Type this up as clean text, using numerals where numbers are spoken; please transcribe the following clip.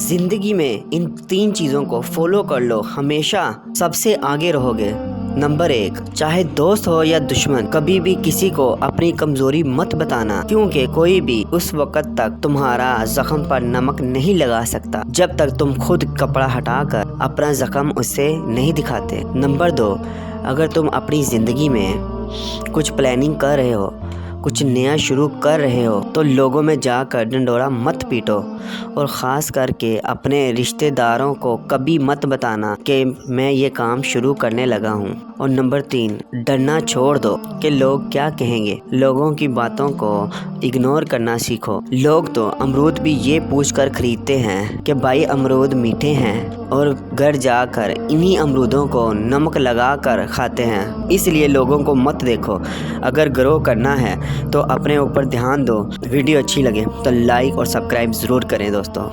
जिंदगी में इन 3 चीज़ों को फॉलो कर लो, हमेशा सबसे आगे रहोगे। नंबर 1, चाहे दोस्त हो या दुश्मन, कभी भी किसी को अपनी कमजोरी मत बताना, क्योंकि कोई भी उस वक्त तक तुम्हारा जख्म पर नमक नहीं लगा सकता जब तक तुम खुद कपड़ा हटाकर अपना जख्म उससे नहीं दिखाते। नंबर 2, अगर तुम अपनी ज़िंदगी में कुछ प्लानिंग कर रहे हो, कुछ नया शुरू कर रहे हो, तो लोगों में जाकर डंडोरा मत पीटो और ख़ास करके अपने रिश्तेदारों को कभी मत बताना कि मैं ये काम शुरू करने लगा हूँ। और नंबर 3, डरना छोड़ दो कि लोग क्या कहेंगे। लोगों की बातों को इग्नोर करना सीखो। लोग तो अमरूद भी ये पूछकर खरीदते हैं कि भाई अमरूद मीठे हैं, और घर जाकर इन्हीं अमरूदों को नमक लगा कर खाते हैं। इसलिए लोगों को मत देखो। अगर ग्रो करना है तो अपने ऊपर ध्यान दो। वीडियो अच्छी लगे तो लाइक और सब्सक्राइब ज़रूर करें दोस्तों।